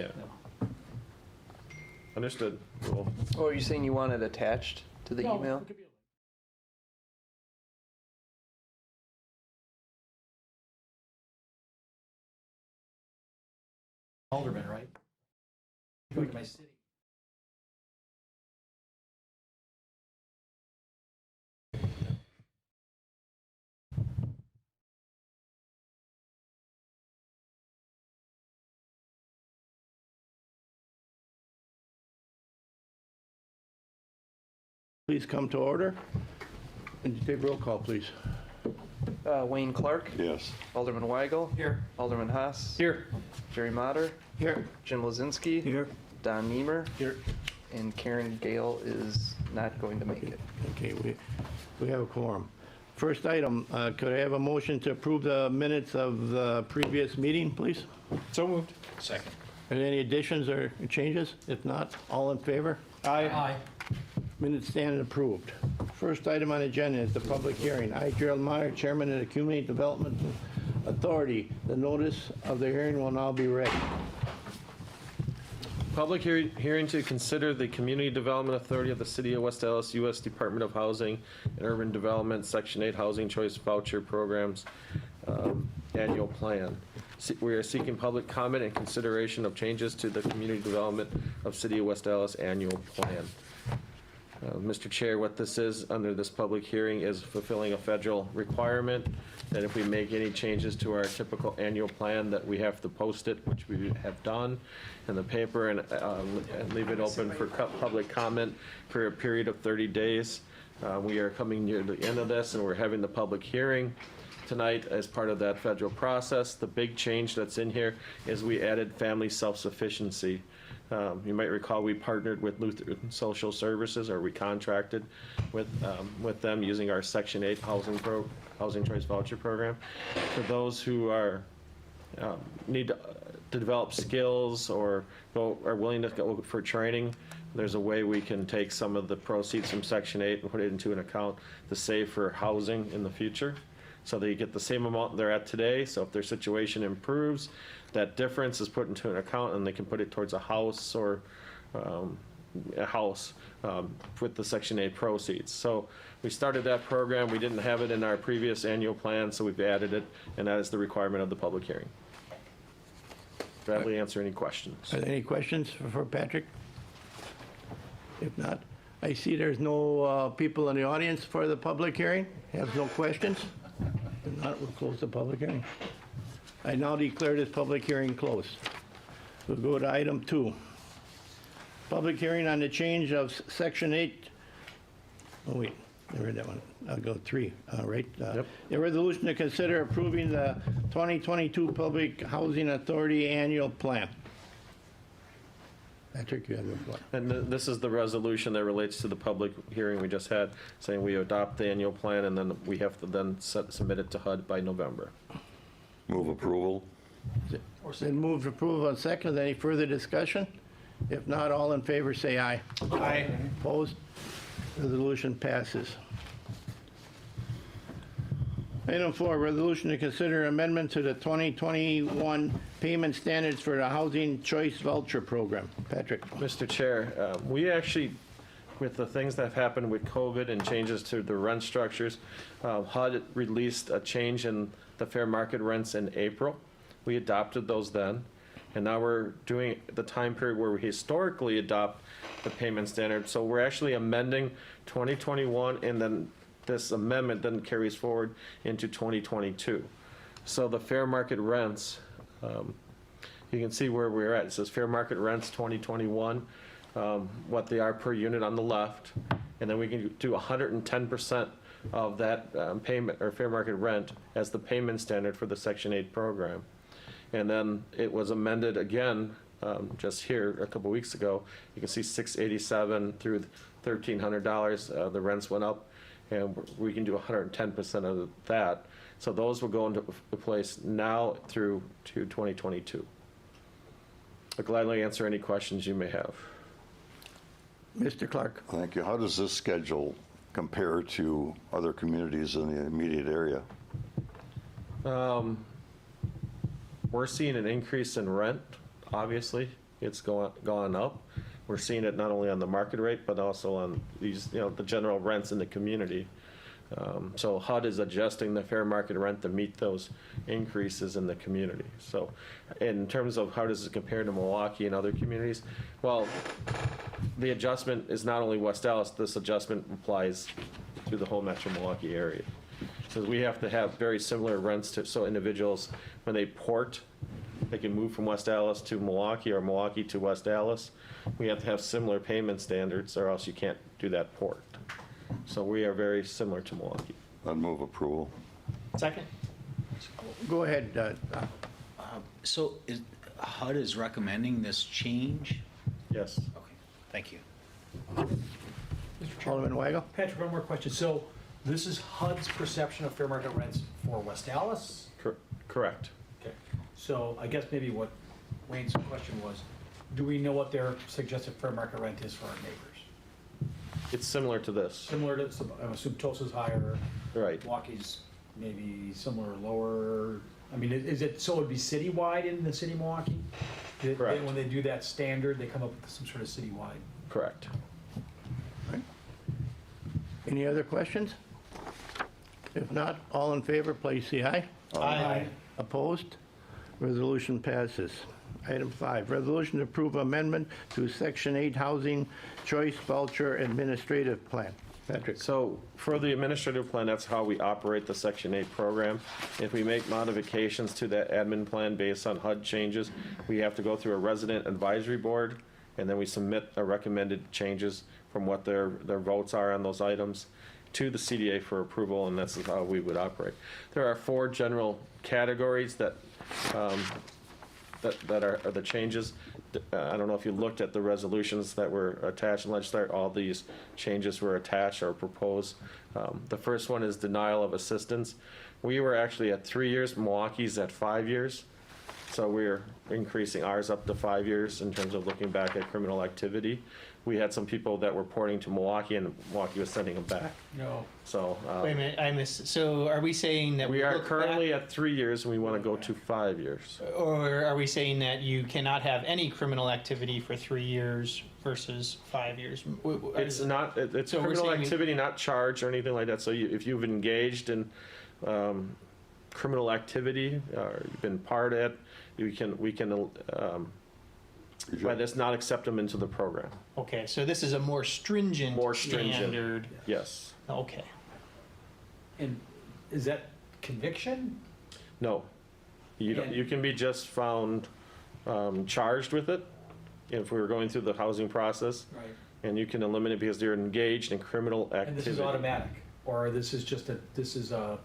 Yeah. Understood. Cool. Oh, are you saying you want it attached to the email? Alderman, right? Go to my city. Please come to order. And you take roll call, please. Wayne Clark, Yes. Alderman Weigel, Here. Alderman Haas, Here. Jerry Motter, Here. Jim Lozinski, Here. Don Niemer, Here. and Karen Gale is not going to make it. Okay, we have a quorum. First item, could I have a motion to approve the minutes of the previous meeting, please? So moved. Second. Are there any additions or changes? If not, all in favor? Aye. Minutes stand approved. First item on the agenda is the public hearing. I, Gerald Meyer, Chairman of the Community Development Authority. The notice of the hearing will now be read. Public hearing to consider the Community Development Authority of the City of West Allis, U.S. Department of Housing and Urban Development, Section 8 Housing Choice Voucher Programs Annual Plan. We are seeking public comment and consideration of changes to the Community Development of City of West Allis Annual Plan. Mr. Chair, what this is under this public hearing is fulfilling a federal requirement that if we make any changes to our typical annual plan, that we have to post it, which we have done in the paper, and leave it open for public comment for a period of 30 days. We are coming near the end of this, and we're having the public hearing tonight as part of that federal process. The big change that's in here is we added family self-sufficiency. You might recall we partnered with Lutheran Social Services, or we contracted with them using our Section 8 Housing Choice Voucher Program. For those who are need to develop skills or are willing to go for training, there's a way we can take some of the proceeds from Section 8 and put it into an account to save for housing in the future. So they get the same amount they're at today. So if their situation improves, that difference is put into an account and they can put it towards a house or with the Section 8 proceeds. So we started that program. We didn't have it in our previous annual plan, so we've added it, and that is the requirement of the public hearing. Gladly answer any questions. Are there any questions for Patrick? If not, I see there's no people in the audience for the public hearing. Have no questions? If not, we'll close the public hearing. I now declare this public hearing closed. We'll go to item 2. Public hearing on the change of Section 8. Oh, wait, I read that one. I'll go 3, right? Yep. The resolution to consider approving the 2022 Public Housing Authority Annual Plan. Patrick, you have the floor. And this is the resolution that relates to the public hearing we just had, saying we adopt the annual plan and then we have to then submit it to HUD by November. Move approval. Been moved to approve on second. Any further discussion? If not, all in favor say aye. Aye. Opposed? Resolution passes. Item 4, resolution to consider amendment to the 2021 payment standards for the Housing Choice Voucher Program. Patrick. Mr. Chair, we actually, with the things that have happened with COVID and changes to the rent structures, HUD released a change in the fair market rents in April. We adopted those then, and now we're doing the time period where we historically adopt the payment standard. So we're actually amending 2021, and then this amendment then carries forward into 2022. So the fair market rents, you can see where we're at. It says fair market rents 2021, what they are per unit on the left, and then we can do 110% of that payment or fair market rent as the payment standard for the Section 8 program. And then it was amended again just here a couple weeks ago. You can see $687 through $1,300. The rents went up, and we can do 110% of that. So those will go into place now through to 2022. I'll gladly answer any questions you may have. Mr. Clark. Thank you. How does this schedule compare to other communities in the immediate area? We're seeing an increase in rent, obviously. it's gone up. We're seeing it not only on the market rate, but also on these, the general rents in the community. So HUD is adjusting the fair market rent to meet those increases in the community. So in terms of how does it compare to Milwaukee and other communities, well, the adjustment is not only West Allis, this adjustment applies to the whole metro Milwaukee area. So we have to have very similar rents so individuals, when they port, they can move from West Allis to Milwaukee or Milwaukee to West Allis. We have to have similar payment standards or else you can't do that port. So we are very similar to Milwaukee. I'd move approval. Second? Go ahead, So HUD is recommending this change? Yes. Okay, thank you. Mr. Chairman. Alderman Weigel? Patrick, one more question. So this is HUD's perception of fair market rents for West Allis? Correct. Okay. So I guess maybe what Wayne's question was, do we know what their suggested fair market rent is for our neighbors? It's similar to this. Similar to, I assume Tulsa's higher, Right. Milwaukee's maybe similar, lower. I mean, is it, so it'd be citywide in the city of Milwaukee? Correct. When they do that standard, they come up with some sort of citywide. Correct. Any other questions? If not, all in favor, please say aye. Aye. Opposed? Resolution passes. Item 5, resolution to approve amendment to Section 8 Housing Choice Voucher Administrative Plan. Patrick? So for the administrative plan, that's how we operate the Section 8 program. If we make modifications to that admin plan based on HUD changes, we have to go through a resident advisory board, and then we submit a recommended changes from what their votes are on those items to the CDA for approval, and that's how we would operate. There are 4 general categories that are the changes. I don't know if you looked at the resolutions that were attached in legislature. All these changes were attached or proposed. The first one is denial of assistance. We were actually at 3 years. Milwaukee's at 5 years. So we're increasing ours up to 5 years in terms of looking back at criminal activity. We had some people that were porting to Milwaukee, and Milwaukee was sending them back. No. So Wait a minute, I missed. So are we saying that we are look currently at 3 years, and we want to go to 5 years. back, or are we saying that you cannot have any criminal activity for 3 years versus 5 years? It's not, it's So we're criminal saying- activity, not charge or anything like that. So if you've engaged in criminal activity, or you've been part of it, we can, by this, not accept them into the program. Okay, so this is a more stringent standard. Yes. Okay. And is that conviction? No. You can be just found charged with it if we were going through the housing process, Right. and you can eliminate because you're engaged in criminal activity. And this is automatic, or this is just this is a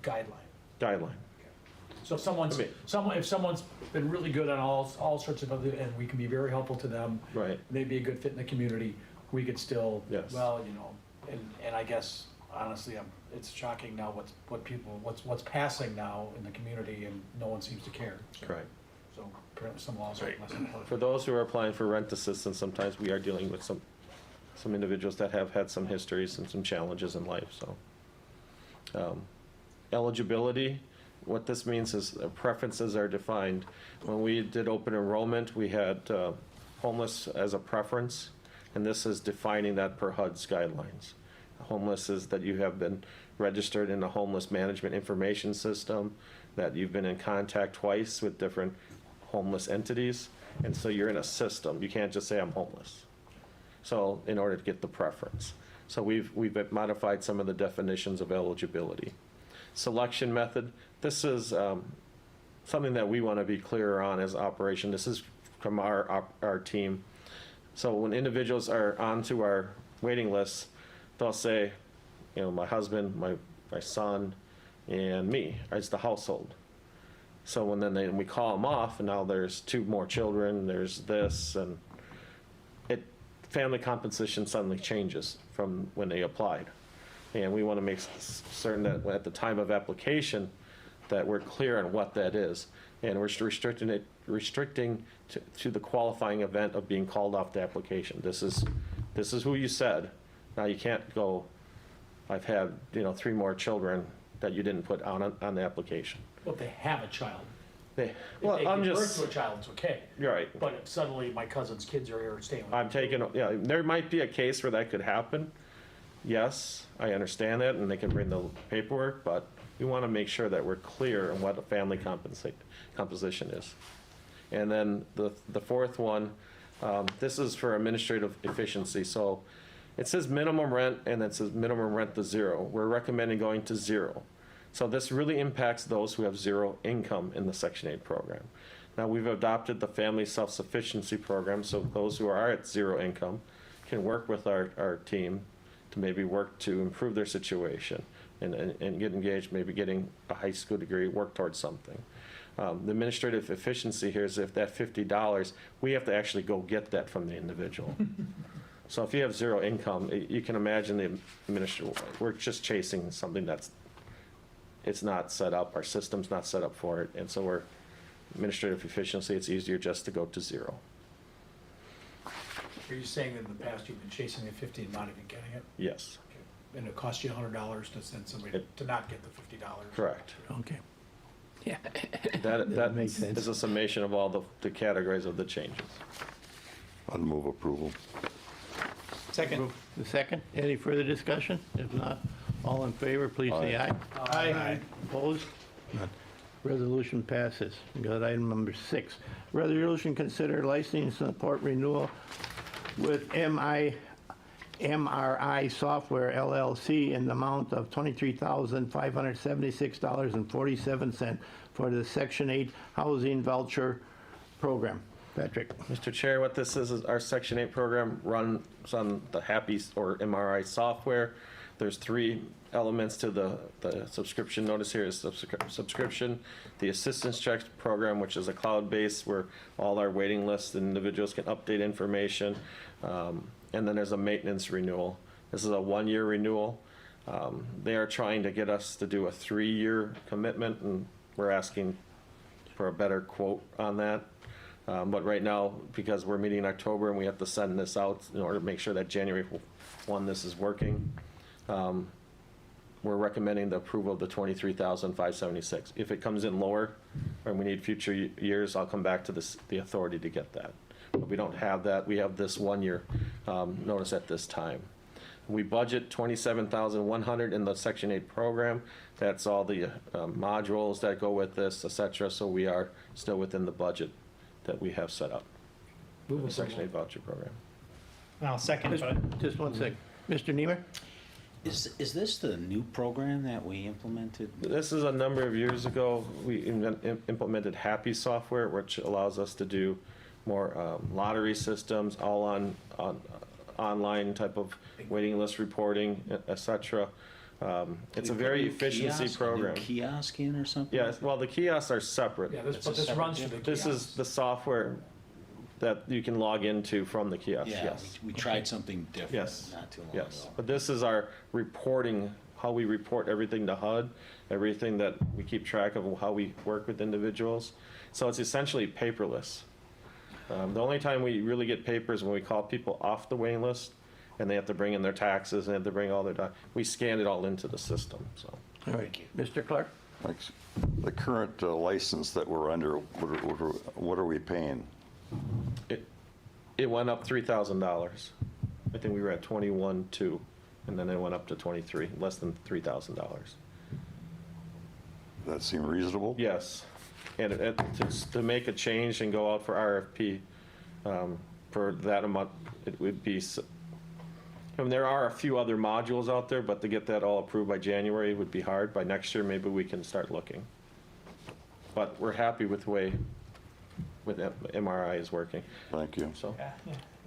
guideline? Guideline. So if someone's, I mean- if someone's been really good on all sorts of other, and we can be very helpful to them. Right. They'd be a good fit in the community, we could still. Yes. Well, and I guess honestly, it's shocking now what's passing now in the community, and no one seems to care. So- Correct. So apparently some laws are less important. For those who are applying for rent assistance, sometimes we are dealing with some individuals that have had some histories and some challenges in life, so. Eligibility, what this means is preferences are defined. When we did open enrollment, we had homeless as a preference, and this is defining that per HUD's guidelines. Homeless is that you have been registered in a homeless management information system, that you've been in contact twice with different homeless entities, and so you're in a system. You can't just say, I'm homeless. So in order to get the preference. So we've modified some of the definitions of eligibility. Selection method, this is something that we want to be clearer on as operation. This is from our team. So when individuals are onto our waiting list, they'll say, my husband, my son, and me as the household. So when we call them off, and now there's 2 more children, there's this, and family composition suddenly changes from when they applied. And we want to make certain that at the time of application, that we're clear on what that is. And we're restricting to the qualifying event of being called off the application. This is who you said. Now you can't go, I've had, 3 more children that you didn't put on the application. Well, if they have a child. They- If Well, they I'm give birth just, to a child, it's okay. you're right. But if suddenly my cousin's kids are here staying with me. I'm taking, yeah, there might be a case where that could happen. Yes, I understand that, and they can bring the paperwork, but we want to make sure that we're clear on what a family composition is. And then the fourth one, this is for administrative efficiency, so it says minimum rent, and it says minimum rent to zero. We're recommending going to zero. So this really impacts those who have zero income in the Section 8 program. Now, we've adopted the Family Self-Sufficiency Program, so those who are at zero income can work with our team to maybe work to improve their situation and get engaged, maybe getting a high school degree, work towards something. The administrative efficiency here is if that $50, we have to actually go get that from the individual. So if you have zero income, you can imagine the administrative, we're just chasing something it's not set up, our system's not set up for it, and so we're, administrative efficiency, it's easier just to go to zero. Are you saying that in the past you've been chasing the 50 and not even getting it? Yes, Okay. And it costs you $100 to send somebody to not get the $50? correct. Okay. Yeah. That makes sense. is a summation of all the categories of the changes. I'd move approval. Second. The second, any further discussion? If not, all in favor, please say aye. Aye. Opposed? None. Resolution passes. We got item number 6. Resolution consider licensing support renewal with MRI Software LLC in the amount of $23,576.47 for the Section 8 Housing Voucher Program. Patrick? Mr. Chair, what this is our Section 8 program runs on the Happy or MRI software. There's 3 elements to the subscription. Notice here is subscription, the assistance check program, which is a cloud-based where all our waiting lists and individuals can update information. And then there's a maintenance renewal. This is a 1-year renewal. They are trying to get us to do a 3-year commitment, and we're asking for a better quote on that. But right now, because we're meeting in October and we have to send this out in order to make sure that January 1 this is working, we're recommending the approval of the $23,576. If it comes in lower and we need future years, I'll come back to the authority to get that. But we don't have that. We have this 1-year notice at this time. We budget $27,100 in the Section 8 program. That's all the modules that go with this, et cetera. So we are still within the budget that we have set up. The Section 8 voucher program. I'll second, but Just one second. Mr. Niemer? Is this the new program that we implemented? This is a number of years ago. We implemented Happy software, which allows us to do more lottery systems, all on online type of waiting list reporting, et cetera. It's a very efficiency program. A new kiosk in or something? Yes, well, the kiosks are separate. Yeah, It's a but this separate runs through the This is kiosks. the software that you can log into from the kiosk, Yeah, yes. we tried something different Yes, not too long yes. ago. But this is our reporting, how we report everything to HUD, everything that we keep track of, how we work with individuals. So it's essentially paperless. The only time we really get paper is when we call people off the waiting list and they have to bring in their taxes and they have to bring all their, we scan it all into the system, so. All right. Mr. Clark? Thanks. The current license that we're under, what are we paying? It went up $3,000. I think we were at 21.2, and then it went up to 23, less than $3,000. That seem reasonable? Yes, and to make a change and go out for RFP for that amount, it would be, I mean, there are a few other modules out there, but to get that all approved by January would be hard. By next year, maybe we can start looking. But we're happy with the way MRI is working, Thank you. so. yeah.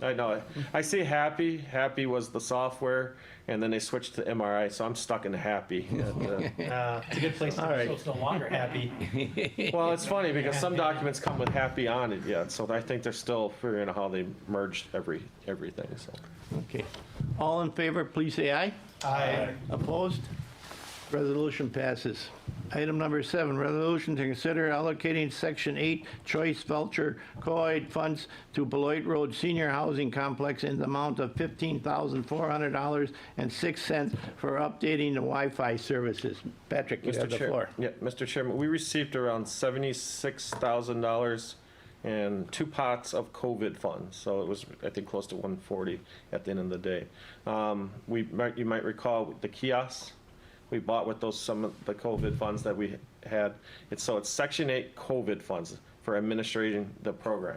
I know. I say Happy. Happy was the software, and then they switched to MRI, so I'm stuck in Happy. It's a good place to All right. be. So it's no longer happy. Well, it's funny because some documents come with Happy on it yet, so I think they're still figuring out how they merged everything. So Okay. All in favor, please say aye. Aye. Opposed? Resolution passes. Item number 7, resolution to consider allocating Section 8 choice voucher COID funds to Beloit Road Senior Housing Complex in the amount of $15,400.06 for updating the Wi-Fi services. Patrick, you have the floor. Yeah, Mr. Chairman, we received around $76,000 and 2 pots of COVID funds, so it was, I think, close to 140 at the end of the day. You might recall the kiosks we bought with those, some of the COVID funds that we had. It's Section 8 COVID funds for administrating the program.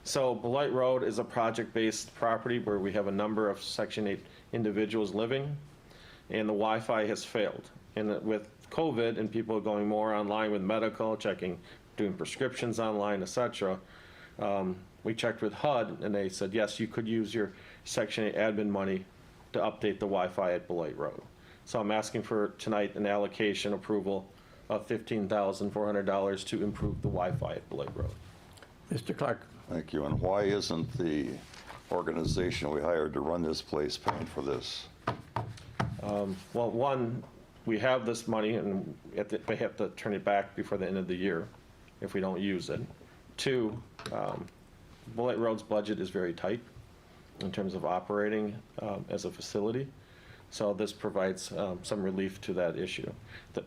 So Beloit Road is a project-based property where we have a number of Section 8 individuals living, and the Wi-Fi has failed. And with COVID and people going more online with medical, doing prescriptions online, et cetera, we checked with HUD, and they said, yes, you could use your Section 8 admin money to update the Wi-Fi at Beloit Road. So I'm asking for tonight an allocation approval of $15,400 to improve the Wi-Fi at Beloit Road. Mr. Clark. Thank you. And why isn't the organization we hired to run this place paying for this? Well, one, we have this money, and we have to turn it back before the end of the year if we don't use it. 2, Beloit Road's budget is very tight in terms of operating as a facility. So this provides some relief to that issue.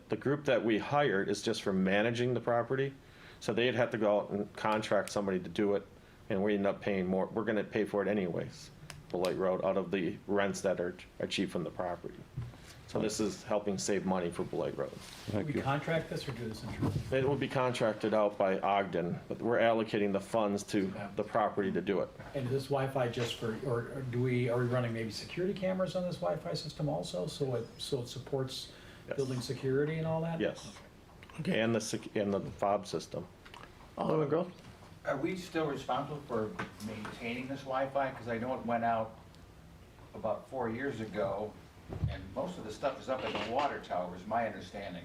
The group that we hired is just for managing the property. So they'd have to go out and contract somebody to do it, and we end up paying more. We're going to pay for it anyways, Beloit Road, out of the rents that are achieved from the property. So this is helping save money for Beloit Road. Do we contract this or do this internally? It will be contracted out by Ogden, but we're allocating the funds to the property to do it. And is this Wi-Fi just for, or are we running maybe security cameras on this Wi-Fi system also? So it supports Yes. building security and all that? Yes. Okay. And the fob system. Alderman Gross. Are we still responsible for maintaining this Wi-Fi? Because I know it went out about 4 years ago, and most of the stuff is up at the water tower, is my understanding.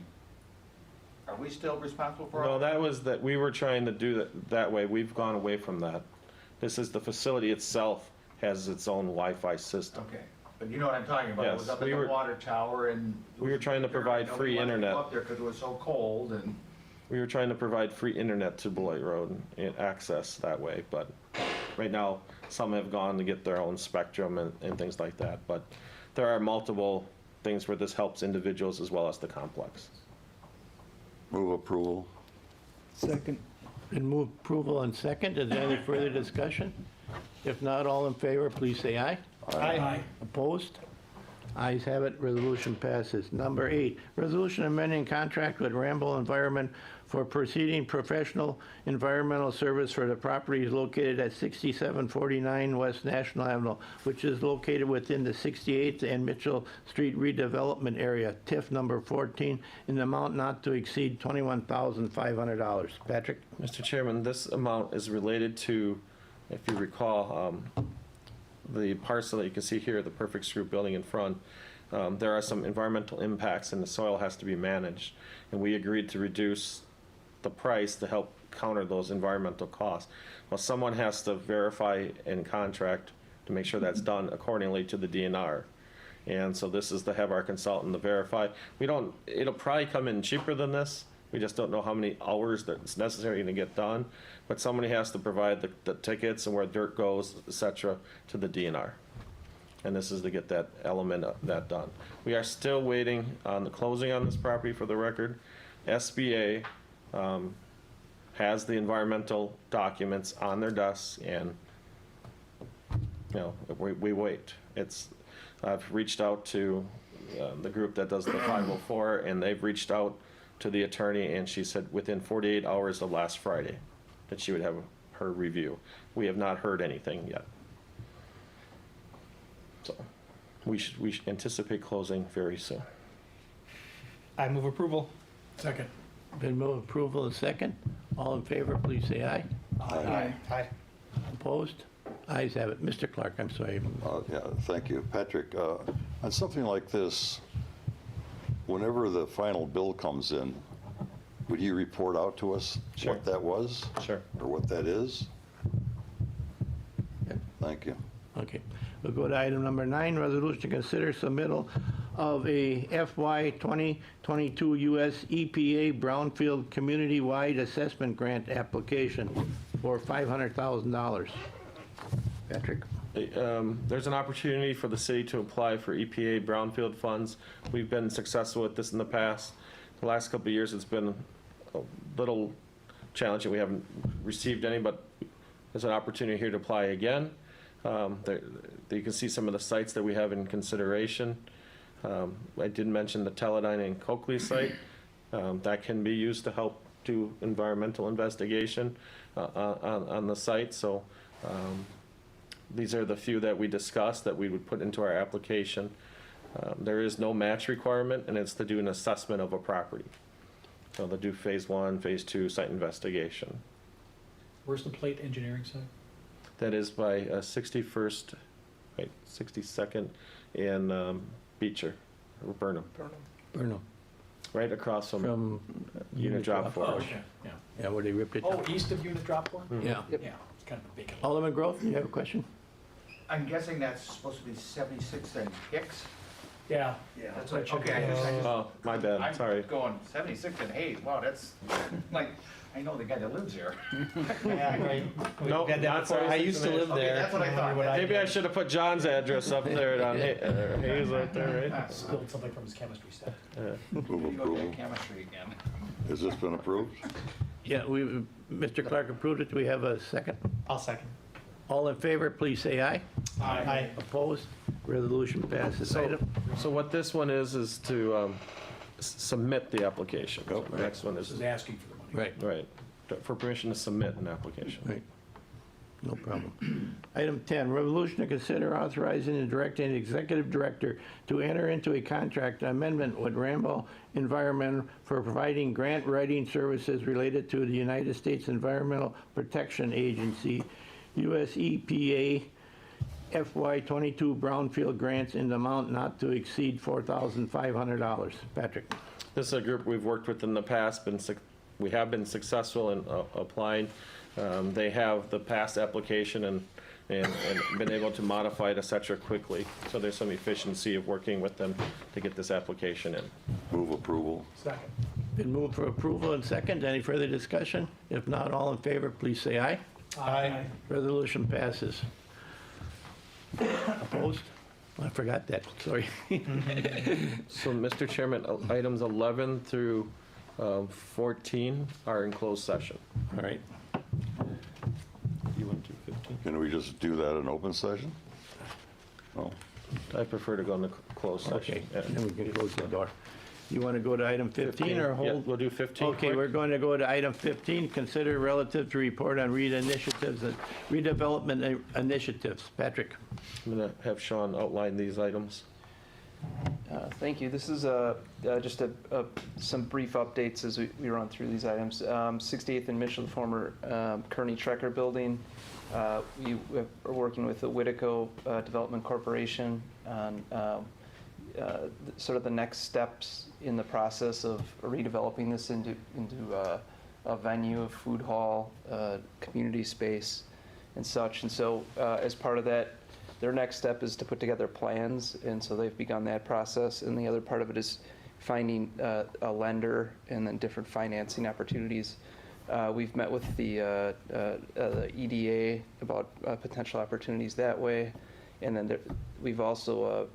Are we still responsible for No, all that was that we were trying to do that way. We've gone away from that. This is the facility itself has its own Wi-Fi system. Okay, but you know what I'm talking about? It was Yes, up at we the were- water tower, and We were trying to provide free internet. Up there because it was so cold, and We were trying to provide free internet to Beloit Road and access that way, but right now, some have gone to get their own spectrum and things like that. But there are multiple things where this helps individuals as well as the complex. Move approval. Second. Been moved approval and second. Is there any further discussion? If not, all in favor, please say aye. Aye. Opposed? Ayes have it, resolution passes. Number 8, resolution amending contract with Rambo Environment for proceeding professional environmental service for the properties located at 6749 West National Avenue, which is located within the 68th and Mitchell Street redevelopment area, TIF number 14, in the amount not to exceed $21,500. Patrick? Mr. Chairman, this amount is related to, if you recall, the parcel that you can see here, the Perfect Screw building in front. There are some environmental impacts and the soil has to be managed. And we agreed to reduce the price to help counter those environmental costs. Well, someone has to verify and contract to make sure that's done accordingly to the DNR. And so this is to have our consultant to verify. It'll probably come in cheaper than this. We just don't know how many hours that's necessary to get done. But somebody has to provide the tickets and where dirt goes, et cetera, to the DNR. And this is to get that element of that done. We are still waiting on the closing on this property for the record. SBA has the environmental documents on their desks, and we wait. I've reached out to the group that does the 504, and they've reached out to the attorney, and she said within 48 hours of last Friday that she would have her review. We have not heard anything yet. So we should anticipate closing very soon. I move approval. Second. Been moved approval and second. All in favor, please say aye. Aye. Aye. Opposed? Ayes have it. Mr. Clark, I'm sorry. Yeah, thank you. Patrick, on something like this, whenever the final bill comes in, would you report out to us Sure. what that was? Sure. Or what that is? Yeah. Thank you. Okay. We'll go to item number 9, resolution to consider submittal of a FY 2022 U.S. EPA Brownfield Community-Wide Assessment Grant application for $500,000. Patrick? There's an opportunity for the city to apply for EPA brownfield funds. We've been successful with this in the past. The last couple of years, it's been a little challenging. We haven't received any, but there's an opportunity here to apply again. There, you can see some of the sites that we have in consideration. I did mention the Teledyne and Coakley site. That can be used to help do environmental investigation on the site. So these are the few that we discussed that we would put into our application. There is no match requirement, and it's to do an assessment of a property. So they'll do phase 1, phase 2 site investigation. Where's the plate engineering site? That is by 61st, right, 62nd and Beecher, or Burnham, Burnham. right across from From Unit Drop Oh, Forge. okay, yeah. Yeah, where they ripped it Oh, down. east of Unit Drop One? Yeah. Yeah, it's kind of a big. Alderman Grove, you have a question? I'm guessing that's supposed to be 76 and Hicks? Yeah. That's what, okay, I just, Oh, my bad, sorry. I'm going 76 and Hayes, wow, that's, like, I know the guy that lives there. Yeah, right. We've Nope, had that not before. I used to live Okay, there. that's what I thought. Maybe I should have put John's address up there on Hayes out there, right? Spilled something from his chemistry stuff. Move You go to approval. chemistry again. Has this been approved? Yeah, Mr. Clark approved it. Do we have a second? I'll second. All in favor, please say aye. Aye. Opposed? Resolution passes. Item, So what this one is to submit the application. So Yep. The next one This is is, asking for the money. right, right, for permission to submit an application. right. No problem. Item 10, resolution to consider authorizing and directing the executive director to enter into a contract amendment with Rambo Environment for providing grant writing services related to the United States Environmental Protection Agency, US EPA FY 22 brownfield grants in the amount not to exceed $4,500. Patrick? This is a group we've worked with in the past, we have been successful in applying. They have the past application and been able to modify it, et cetera, quickly. So there's some efficiency of working with them to get this application in. Move approval. Second. Been moved for approval and second. Any further discussion? If not, all in favor, please say aye. Aye. Resolution passes. Opposed? I forgot that, sorry. So, Mr. Chairman, items 11 through 14 are in closed session. All right. You want to do 15? Can we just do that in open session? No? I prefer to go into closed Okay, session. Yeah. then we can close the door. You want to go to item 15 or Yeah, hold? we'll do 15 Okay, quick. we're going to go to item 15, consider relative to report on initiatives and redevelopment initiatives. Patrick? I'm going to have Sean outline these items. Thank you. This is just some brief updates as we run through these items. 68th and Mitchell, the former Kearney Trekker building. We are working with the Whitico Development Corporation on sort of the next steps in the process of redeveloping this into a venue, a food hall, community space, and such. And so as part of that, their next step is to put together plans, and so they've begun that process. And the other part of it is finding a lender and then different financing opportunities. We've met with the EDA about potential opportunities that way, and then we've also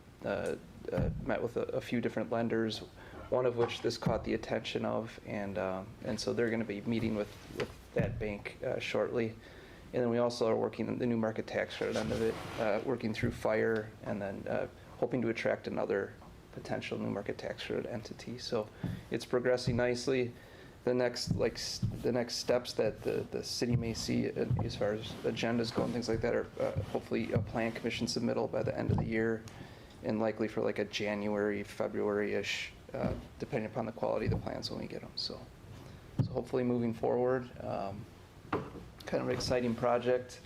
met with a few different lenders, one of which this caught the attention of, and so they're going to be meeting with that bank shortly. And then we also are working on the new market tax credit end of it, working through fire, and then hoping to attract another potential new market tax credit entity. So it's progressing nicely. The next steps that the city may see as far as agendas go and things like that are hopefully a plan commission submittal by the end of the year, and likely for like a January, February-ish, depending upon the quality of the plans when we get them. So hopefully moving forward. Kind of an exciting project,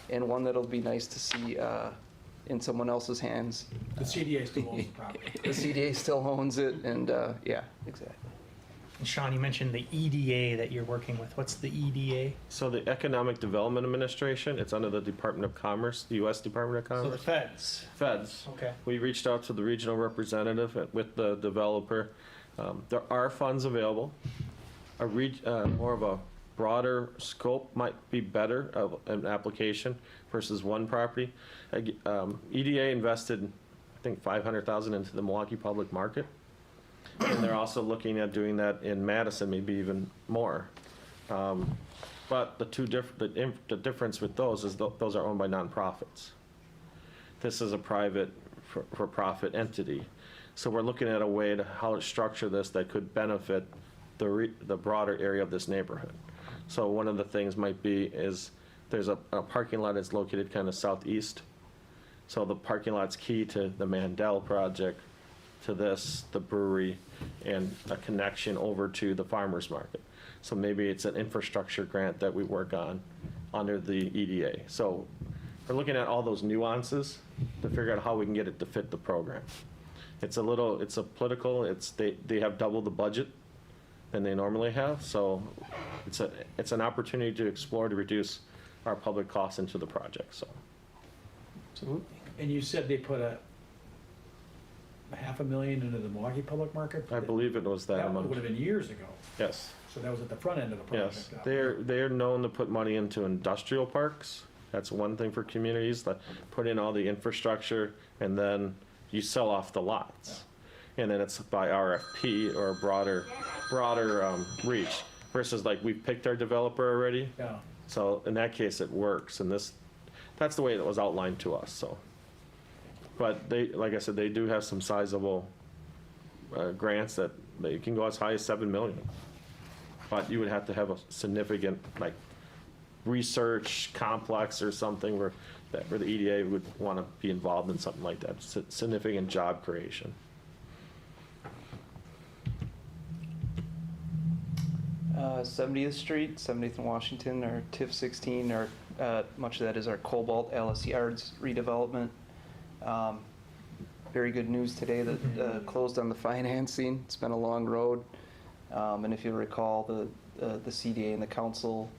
and one that'll be nice to see in someone else's hands. The CDA still owns the property. The CDA still owns it, and yeah, exactly. And Sean, you mentioned the EDA that you're working with. What's the EDA? So the Economic Development Administration, it's under the Department of Commerce, the U.S. Department of So the Commerce. feds. Feds. Okay. We reached out to the regional representative with the developer. There are funds available. More of a broader scope might be better of an application versus one property. EDA invested, I think, $500,000 into the Milwaukee public market. And they're also looking at doing that in Madison, maybe even more. But the difference with those is those are owned by nonprofits. This is a private for-profit entity. So we're looking at a way to how to structure this that could benefit the broader area of this neighborhood. So one of the things might be is there's a parking lot that's located kind of southeast. So the parking lot's key to the Mandel project, to this, the brewery, and a connection over to the farmer's market. So maybe it's an infrastructure grant that we work on under the EDA. So we're looking at all those nuances to figure out how we can get it to fit the program. It's a political, they have double the budget than they normally have, so it's an opportunity to explore to reduce our public costs into the project, so. Absolutely. And you said they put a $500,000 into the Milwaukee public market? I believe it was that That amount. would have been years ago. Yes, So that was at the front end of the project. yes. They're known to put money into industrial parks. That's one thing for communities, that put in all the infrastructure, and then you sell off the lots. And then it's by RFP or a broader reach, versus like we've picked our developer already. Yeah. So in that case, it works, and that's the way it was outlined to us, so. But they, like I said, they do have some sizable grants that they can go as high as 7 million. But you would have to have a significant, like, research complex or something where the EDA would want to be involved in something like that, significant job creation. 70th Street, 70th and Washington, our TIF 16, much of that is our Cobalt Alice Yards redevelopment. Very good news today that closed on the financing. It's been a long road. And if you recall, the CDA and the council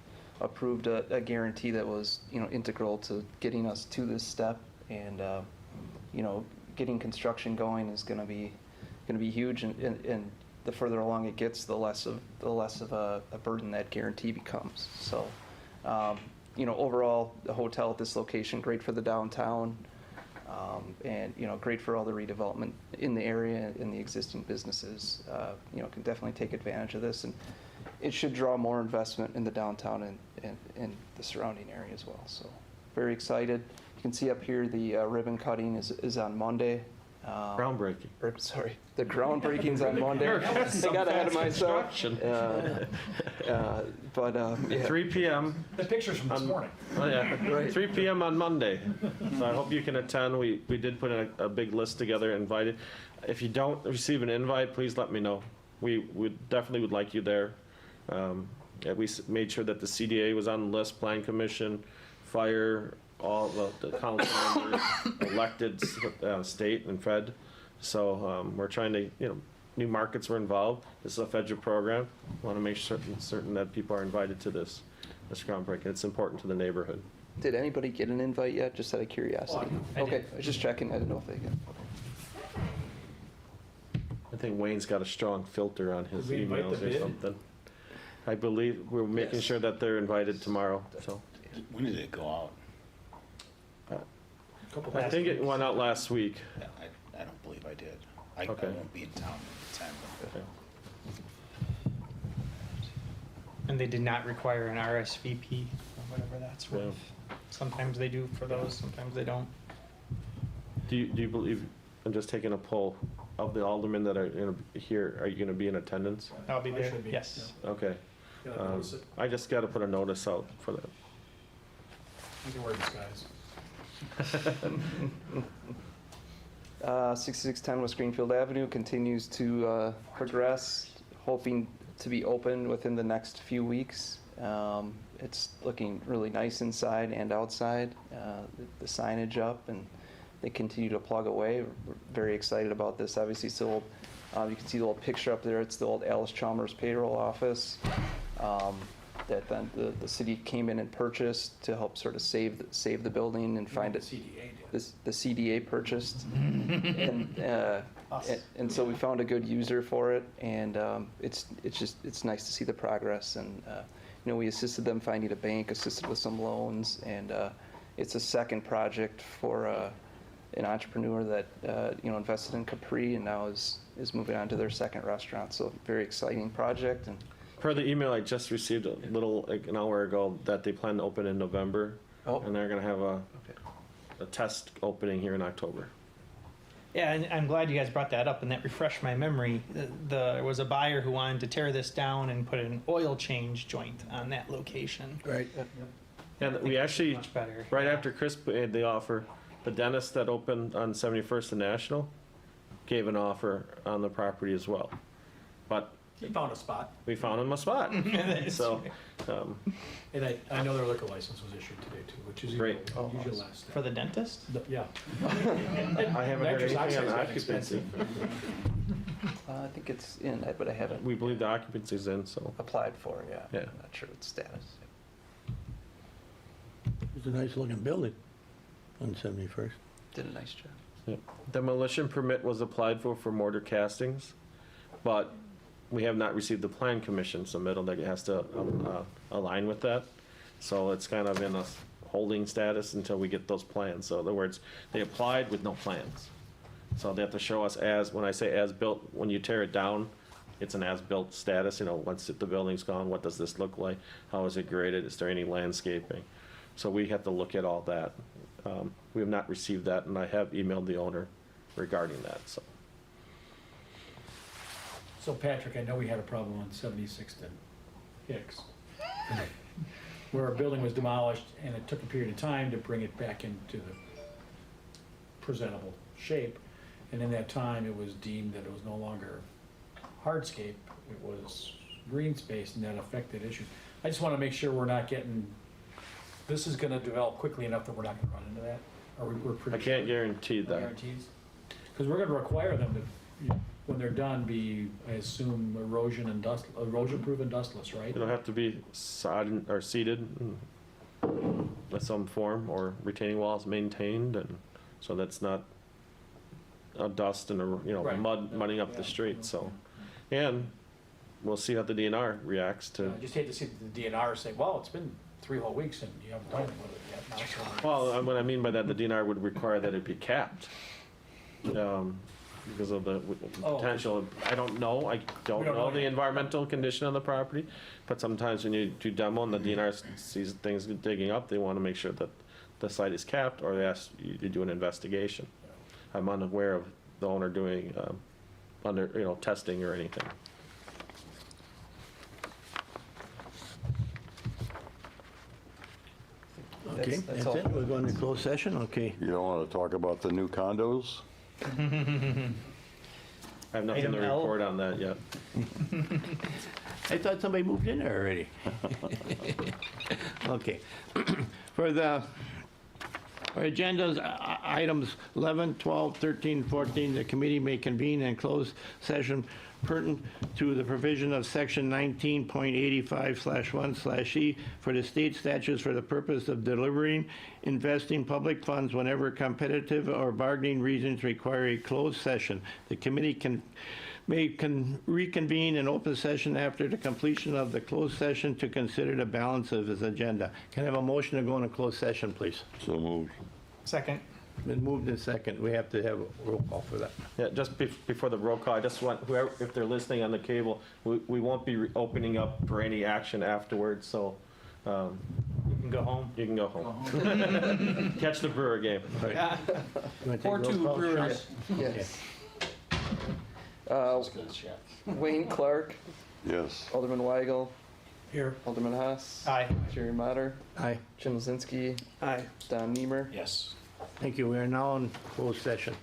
approved a guarantee that was, integral to getting us to this step. And, getting construction going is going to be huge. And the further along it gets, the less of a burden that guarantee becomes. So, overall, the hotel at this location, great for the downtown. And, great for all the redevelopment in the area and the existing businesses, can definitely take advantage of this. And it should draw more investment in the downtown and the surrounding area as well. So very excited. You can see up here the ribbon cutting is on Monday. Groundbreaking. Sorry, the groundbreaking's on Monday. I got ahead of myself. Yeah. 3 p.m. The pictures from this morning. Oh, yeah. 3 p.m. on Monday. So I hope you can attend. We did put a big list together, invited. If you don't receive an invite, please let me know. We definitely would like you there. We made sure that the CDA was on the list, Plan Commission, Fire, all the council members, elected state and fed. So we're trying to, new markets were involved. This is a federal program. Want to make certain that people are invited to this groundbreaking. It's important to the neighborhood. Did anybody get an invite yet? Just out of curiosity. I did. Okay, I was just checking. I didn't know if they did. I think Wayne's got a strong filter on his Did we invite emails the or bid? something. I believe we're making sure that they're invited tomorrow, so. When did it go out? I think it went out last week. Yeah, I don't believe I did. I Okay. won't be in town at 10. Okay. And they did not require an RSVP or whatever that's worth. Sometimes they do for those, sometimes they don't. Do you believe, I'm just taking a poll, of the aldermen that are here, are you going to be in attendance? I'll be I there, should be, yes. Okay. Gotta notice it. I just got to put a notice out for that. You can wear disguise. 6610 West Greenfield Avenue continues to progress, hoping to be open within the next few weeks. It's looking really nice inside and outside, the signage up, and they continue to plug away. We're very excited about this. Obviously, still You can see the old picture up there. It's the old Alice Chalmers payroll office that then the city came in and purchased to help sort of save the building and find it. CDA did. The CDA purchased, and so we found a good user for it, and it's nice to see the progress. And we assisted them finding a bank, assisted with some loans, and it's a second project for an entrepreneur that invested in Capri and now is moving on to their second restaurant. So very exciting project. And Per the email I just received like an hour ago, that they plan to open in November, Oh. and they're gonna have a test opening here in October. Yeah, and I'm glad you guys brought that up, and that refreshed my memory. There was a buyer who wanted to tear this down and put an oil change joint on that location. Right. And we actually, Much better. right after Chris made the offer, the dentist that opened on 71st and National gave an offer on the property as well. But He found a spot, we found him a spot. That's So, and I know their liquor license was issued today too, which is Great. usually last. For the dentist? Yeah. I haven't heard Nitrous anything on oxide's gotten occupancy. expensive. I think it's in, but I haven't We believe the occupancy's in, so. applied for it. Yeah. I'm not sure its status. It's a nice looking building on 71st. Did a nice job. Yep. Demolition permit was applied for mortar castings, but we have not received the plan commission submittal that has to align with that. So it's kind of in a holding status until we get those plans. So in other words, they applied with no plans. So they have to show us when I say as-built, when you tear it down, it's an as-built status, once the building's gone, what does this look like? How is it graded? Is there any landscaping? So we have to look at all that. We have not received that, and I have emailed the owner regarding that, so. So Patrick, I know we had a problem on 76th and Hicks, where a building was demolished, and it took a period of time to bring it back into the presentable shape. And in that time, it was deemed that it was no longer hardscape, it was green space, and that affected issues. I just want to make sure we're not getting, this is going to develop quickly enough that we're not going to run into that? Or we're pretty I can't sure? guarantee that. Guarantees? Because we're going to require them to, when they're done, be, I assume, erosion-proof and dustless, right? It'll have to be sodded or seeded in some form, or retaining walls maintained, and so that's not a dust and Right. mud mudding up the street, so. And we'll see how the DNR reacts to. I just hate to see the DNR say, well, it's been 3 whole weeks and you haven't done anything with it yet. Now, so- Well, what I mean by that, the DNR would require that it be capped. Because of the Oh. potential, I don't know, I don't We don't know know the yet. environmental condition of the property, but sometimes when you do demo and the DNR sees things digging up, they want to make sure that the site is capped, or they ask you to do an investigation. I'm unaware of the owner doing, testing or anything. Okay, That's that's all. it. We're going to close session, okay. You don't want to talk about the new condos? I have nothing Item to L. report on that yet. I thought somebody moved in there already. Okay. For our agendas, items 11, 12, 13, 14, the committee may convene and close session pertinent to the provision of section 19.85/1/E for the state statutes for the purpose of delivering, investing public funds whenever competitive or bargaining reasons require a closed session. The committee may reconvene in open session after the completion of the closed session to consider the balance of its agenda. Can I have a motion to go into closed session, please? So moved. Second. Been moved in second. We have to have a roll call for that. Yeah, just before the roll call, I just want, whoever, if they're listening on the cable, we won't be opening up for any action afterwards, so You can go home. you can go home. Catch the Brewer game. You wanna take roll 4-2 call? Brewers. Yes. Wayne Clark, Yes. Alderman Weigel, Here. Alderman Haas. Aye. Jerry Motter, Aye. Jim Lozinski, Aye. Don Niemer. Yes. Thank you. We are now in closed session.